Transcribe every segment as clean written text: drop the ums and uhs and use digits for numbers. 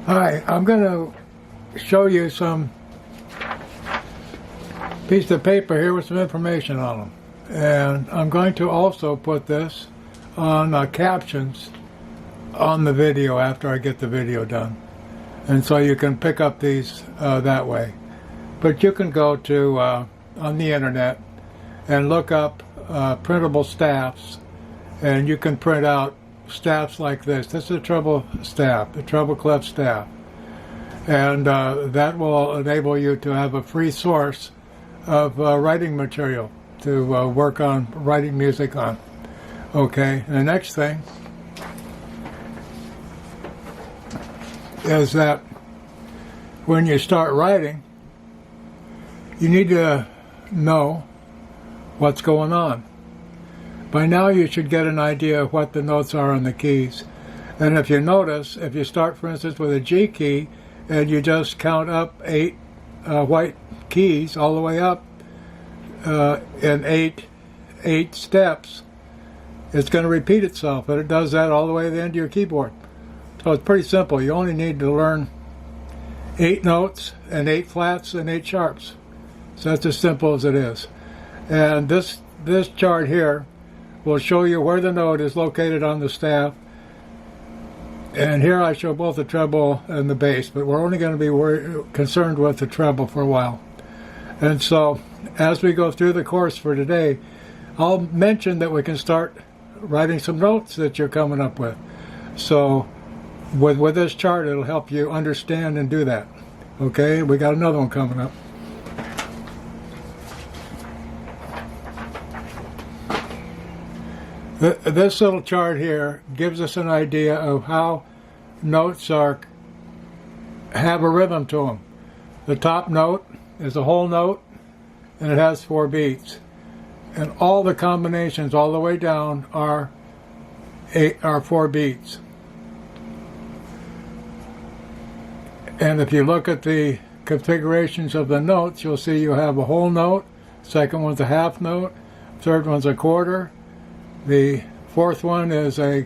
Hi, I'm going to show you some piece of paper here with some information on them. And I'm going to also put this on captions on the video after I get the video done. And so you can pick up these that way. But you can go to on the internet and look up printable staffs, and you can print out staffs like this. This is a treble staff, the treble clef staff. And that will enable you to have a free source of writing material to work on writing music on. Okay, and the next thing is that when you start writing, you need to know what's going on. By now you should get an idea of what the notes are on the keys. And if you notice, if you start, for instance, with a G key and you just count up 8 white keys all the way up in eight steps, it's going to repeat itself, and it does that all the way to the end of your keyboard. So it's pretty simple. You only need to learn 8 notes and 8 flats and 8 sharps. So that's as simple as it is. And this chart here will show you where the note is located on the staff. And here I show both the treble and the bass, but we're only going to be concerned with the treble for a while. And so as we go through the course for today, I'll mention that we can start writing some notes that you're coming up with. So with this chart, it'll help you understand and do that. Okay, we got another one coming up. This little chart here gives us an idea of how notes have a rhythm to them. The top note is a whole note, and it has 4 beats. And all the combinations all the way down are 4 beats. And if you look at the configurations of the notes, you'll see you have a whole note, second one's a half note, third one's a quarter, the fourth one is an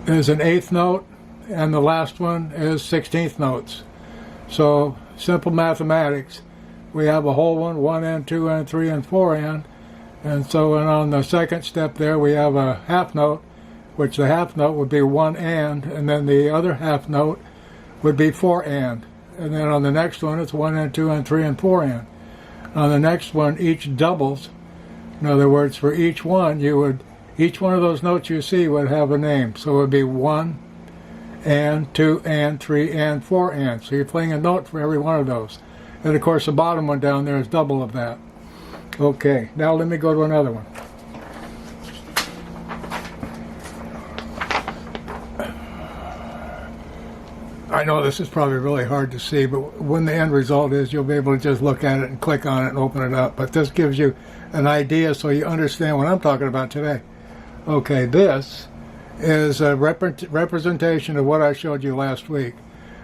8th note, and the last one is 16th notes. So simple mathematics. We have a whole one, 1 and 2 and 3 and 4 and so on the second step there we have a half note, which the half note would be 1 and then the other half note would be 4 and then on the next one it's 1 and 2 and 3 and 4 and. On the next one, each doubles. In other words, for each one each one of those notes you see would have a name. So it would be 1 and 2 and 3 and 4 and. So you're playing a note for every one of those. And of course the bottom one down there is double of that. Okay, now let me go to another one. I know this is probably really hard to see, but when the end result is, you'll be able to just look at it and click on it and open it up. But this gives you an idea so you understand what I'm talking about today. Okay, this is a representation of what I showed you last week.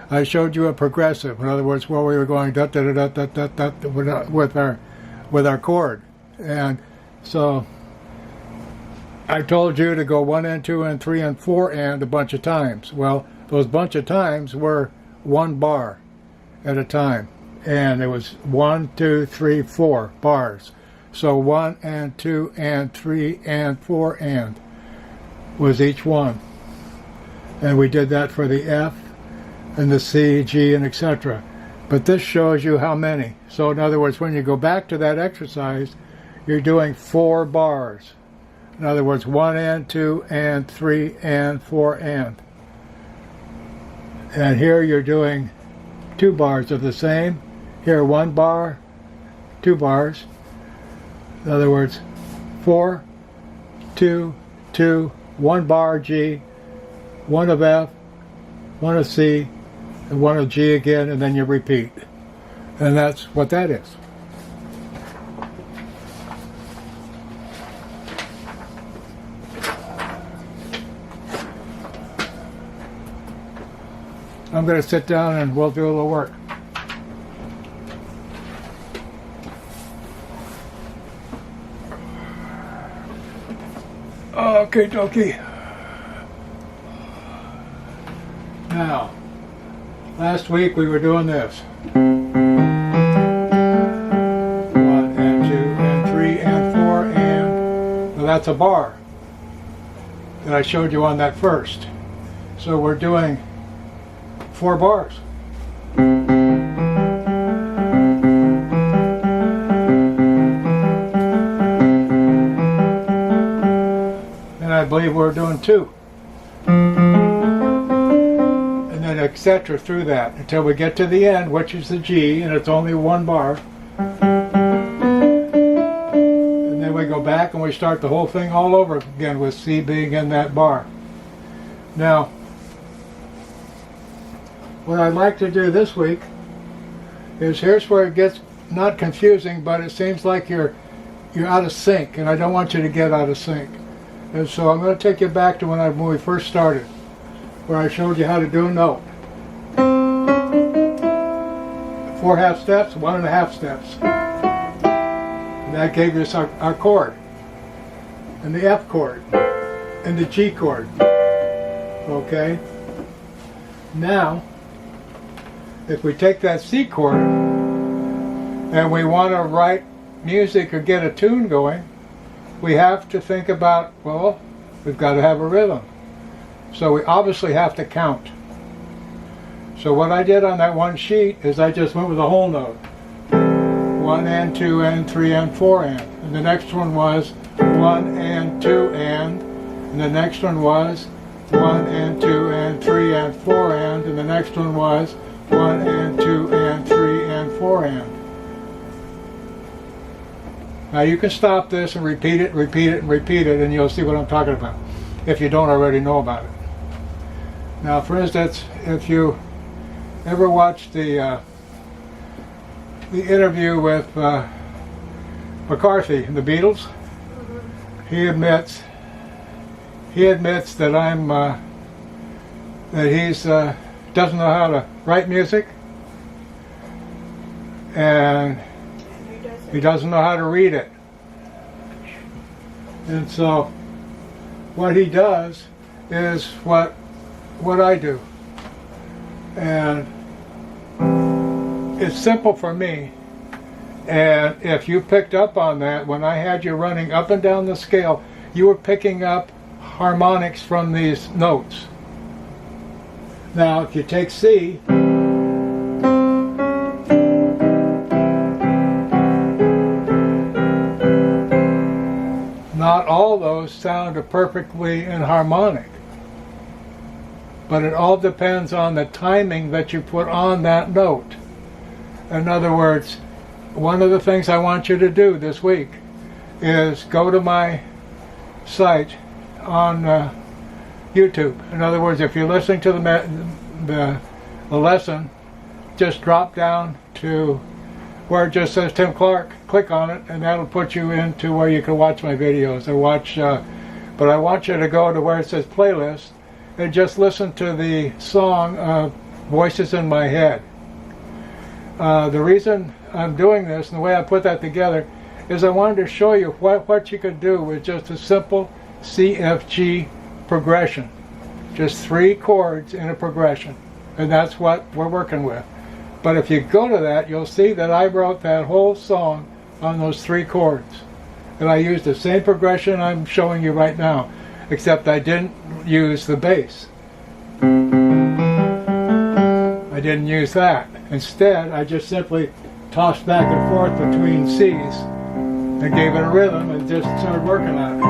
I showed you a progressive, in other words, where we were going da da da da da da da with our chord. And so I told you to go 1 and 2 and 3 and 4 and a bunch of times. Well, those bunch of times were 1 bar at a time, and it was 1, 2, 3, 4 bars. So 1 and 2 and 3 and 4 and was each one, and we did that for the F and the C, G, and etc. But this shows you how many. So in other words, when you go back to that exercise, you're doing 4 bars. In other words, 1 and 2 and 3 and 4 and. And here you're doing 2 bars of the same. Here 1 bar, 2 bars. In other words, 4, 2, 2, 1 bar G, 1 of F, 1 of C, and 1 of G again, and then you repeat. And that's what that is. I'm going to sit down and we'll do a little work. Okay, dokie. Now, last week we were doing this. 1 and 2 and 3 and 4 and... Well, that's a bar that I showed you on that first. So we're doing 4 bars. And I believe we're doing 2. And then etc. through that until we get to the end, which is the G, and it's only 1 bar. And then we go back and we start the whole thing all over again with C being in that bar. Now, what I'd like to do this week is, here's where it gets not confusing, but it seems like you're out of sync, and I don't want you to get out of sync. And so I'm going to take you back to when we first started, where I showed you how to do a note. 4 half steps, 1 1/2 steps. And that gave us our chord, and the F chord, and the G chord. Okay? Now, if we take that C chord and we want to write music or get a tune going, we have to think about, well, we've got to have a rhythm. So we obviously have to count. So what I did on that one sheet is I just went with a whole note. 1 and 2 and 3 and 4 and the next one was 1 and 2 and the next one was 1 and 2 and 3 and 4 and the next one was 1 and 2 and 3 and 4 and. Now you can stop this and repeat it, repeat it, and repeat it, and you'll see what I'm talking about, if you don't already know about it. Now, for instance, if you ever watched the interview with McCarthy and the Beatles, he admits that that he's doesn't know how to write music, and he doesn't know how to read it. And so what he does is what I do. And it's simple for me. And if you picked up on that, when I had you running up and down the scale, you were picking up harmonics from these notes. Now, if you take C, not all those sound perfectly in harmonic, but it all depends on the timing that you put on that note. In other words, one of the things I want you to do this week is go to my site on YouTube. In other words, if you're listening to the lesson, just drop down to where it just says Tim Clark, click on it, and that'll put you into where you can watch my videos. But I want you to go to where it says playlist and just listen to the song Voices in My Head. The reason I'm doing this and the way I put that together is I wanted to show you what you could do with just a simple CFG progression. Just 3 chords in a progression, and that's what we're working with. But if you go to that, you'll see that I wrote that whole song on those 3 chords. And I used the same progression I'm showing you right now, except I didn't use the bass. I didn't use that. Instead, I just simply tossed back and forth between C's and gave it a rhythm and just started working on it.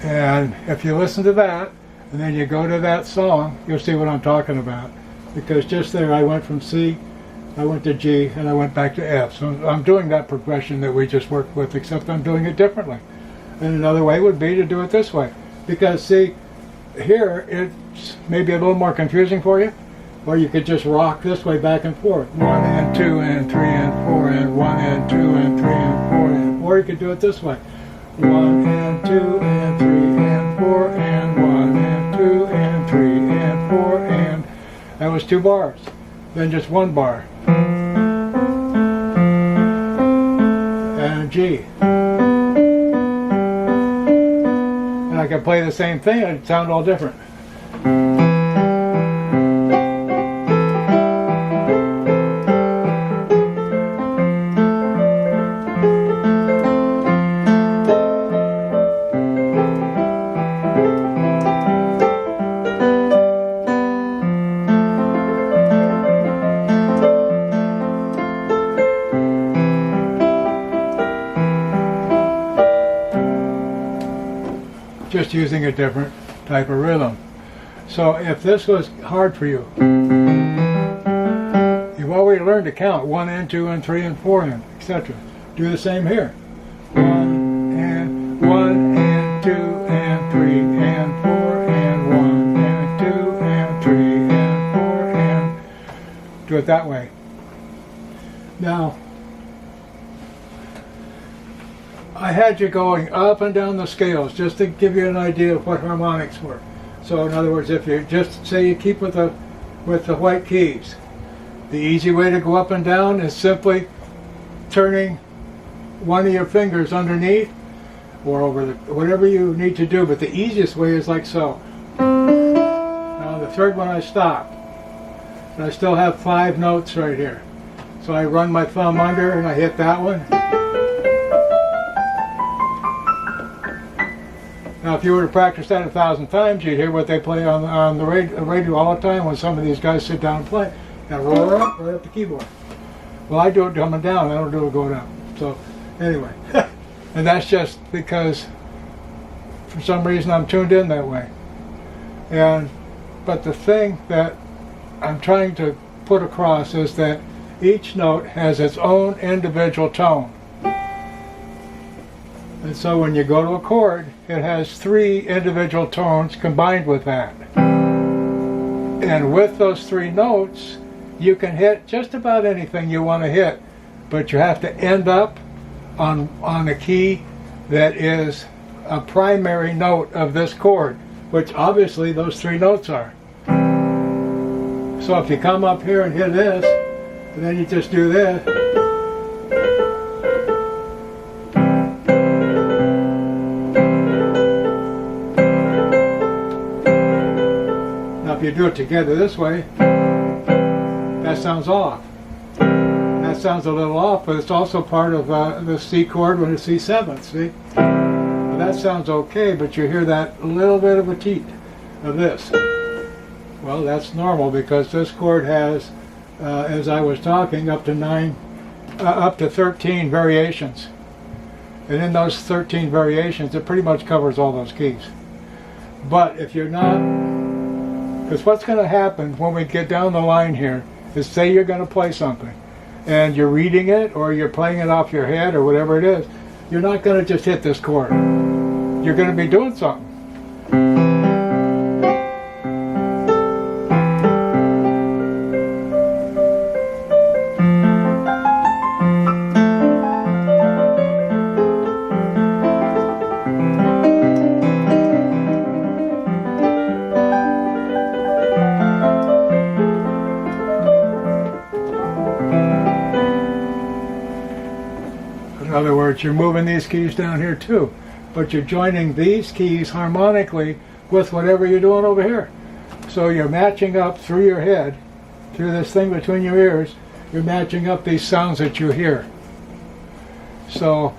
And if you listen to that, and then you go to that song, you'll see what I'm talking about. Because just there I went from C I went to G, and I went back to F. So I'm doing that progression that we just worked with, except I'm doing it differently. And another way would be to do it this way. Because see, here it's maybe a little more confusing for you, or you could just rock this way back and forth. 1 and 2 and 3 and 4 and 1 and 2 and 3 and 4 and, or you could do it this way. 1 and 2 and 3 and 4 and 1 and 2 and 3 and 4 and, that was 2 bars. Then just 1 bar. And G. And I could play the same thing and it'd sound all different. Just using a different type of rhythm. So if this was hard for you, you've already learned to count 1 and 2 and 3 and 4 and etc. Do the same here. 1 and 2 and 3 and 4 and 1 and 2 and 3 and 4 and, do it that way. Now, I had you going up and down the scales just to give you an idea of what harmonics were. So in other words, if you just say you keep with the white keys, the easy way to go up and down is simply turning one of your fingers underneath or over whatever you need to do, but the easiest way is like so. Now the third one I stop, and I still have 5 notes right here. So I run my thumb under and I hit that one. Now, if you were to practice that 1,000 times, you'd hear what they play on the radio all the time when some of these guys sit down and play. Now, roll up, right up the keyboard. Well, I do it coming down. I don't do it going up. So, anyway. And that's just because, for some reason, I'm tuned in that way. But the thing that I'm trying to put across is that each note has its own individual tone. And so when you go to a chord, it has 3 individual tones combined with that. And with those 3 notes, you can hit just about anything you want to hit, but you have to end up on a key that is a primary note of this chord, which obviously those 3 notes are. So if you come up here and hit this, and then you just do this, if you do it together this way, that sounds off. That sounds a little off, but it's also part of the C chord when it's C7, see? Well, that sounds okay, but you hear that little bit of a teat of this. Well, that's normal because this chord has, as I was talking, up to 13 variations. And in those 13 variations, it pretty much covers all those keys. But if you're not, because what's going to happen when we get down the line here is, say you're going to play something and you're reading it or you're playing it off your head or whatever it is, you're not going to just hit this chord. You're going to be doing something. In other words, you're moving these keys down here too, but you're joining these keys harmonically with whatever you're doing over here. So you're matching up through your head, through this thing between your ears, you're matching up these sounds that you hear. So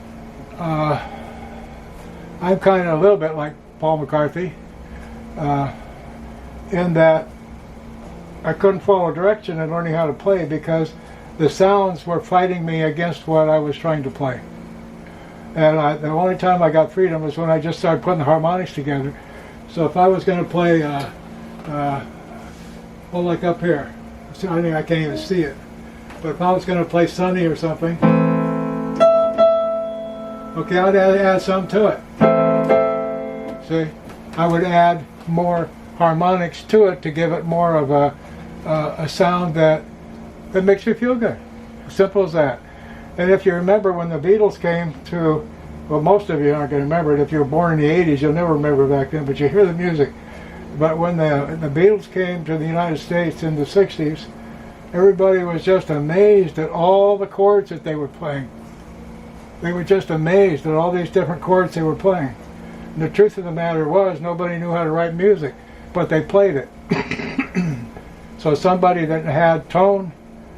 I'm kind of a little bit like Paul McCarthy in that I couldn't follow direction in learning how to play because the sounds were fighting me against what I was trying to play. And the only time I got freedom was when I just started putting the harmonics together. So if I was going to play, like up here, I think I can't even see it. But if I was going to play Sunny or something, okay, I'd add some to it. See, I would add more harmonics to it to give it more of a sound that makes you feel good. Simple as that. And if you remember when the Beatles came to, well, most of you aren't going to remember it. If you were born in the 80s, you'll never remember back then, but you hear the music. But when the Beatles came to the United States in the 60s, everybody was just amazed at all the chords that they were playing. They were just amazed at all these different chords they were playing. And the truth of the matter was, nobody knew how to write music, but they played it. So somebody that had tone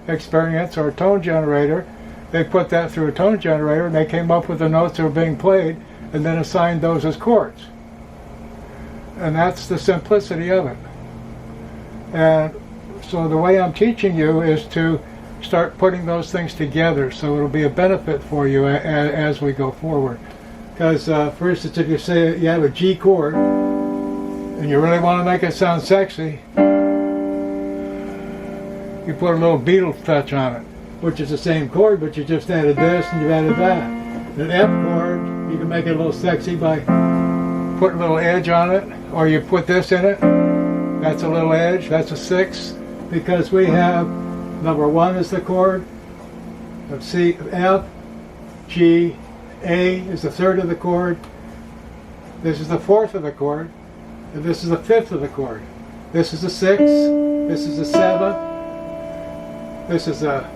experience or a tone generator, they put that through a tone generator and they came up with the notes that were being played and then assigned those as chords. And that's the simplicity of it. And so the way I'm teaching you is to start putting those things together so it'll be a benefit for you as we go forward. Because for instance, if you say you have a G chord and you really want to make it sound sexy, you put a little Beatles touch on it, which is the same chord, but you just added this and you added that. An F chord, you can make it a little sexy by putting a little edge on it, or you put this in it, that's a little edge, that's a 6, because we have number 1 is the chord of C, F, G, A is the 3rd of the chord, this is the 4th of the chord, and this is the 5th of the chord. This is a 6, this is a 7, this is a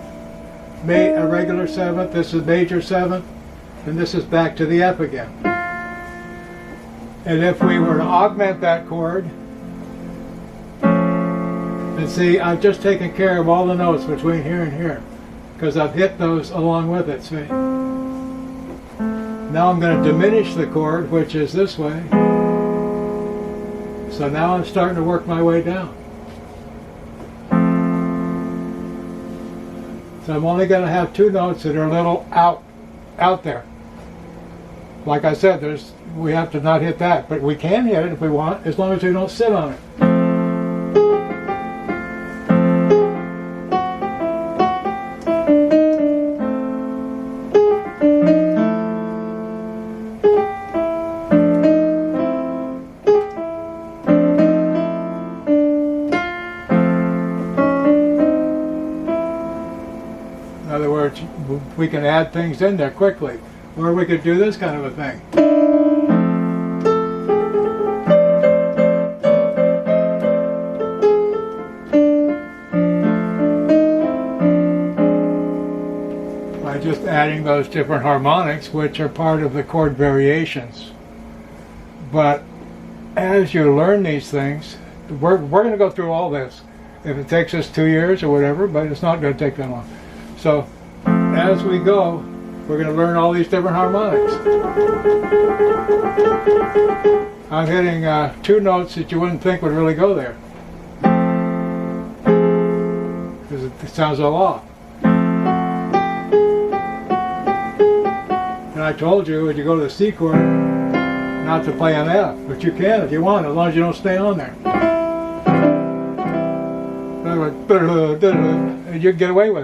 regular 7th, this is major 7th, and this is back to the F again. And if we were to augment that chord, and see, I've just taken care of all the notes between here and here, because I've hit those along with it, see? Now I'm going to diminish the chord, which is this way. So now I'm starting to work my way down. So I'm only going to have 2 notes that are a little out there. Like I said, we have to not hit that, but we can hit it if we want, as long as we don't sit on it. In other words, we can add things in there quickly, or we could do this kind of a thing. By just adding those different harmonics, which are part of the chord variations. But as you learn these things, we're going to go through all this. If it takes us 2 years or whatever, but it's not going to take that long. So as we go, we're going to learn all these different harmonics. I'm hitting 2 notes that you wouldn't think would really go there, because it sounds all off. And I told you when you go to the C chord not to play an F, but you can if you want, as long as you don't stay on there. And you can get away with it.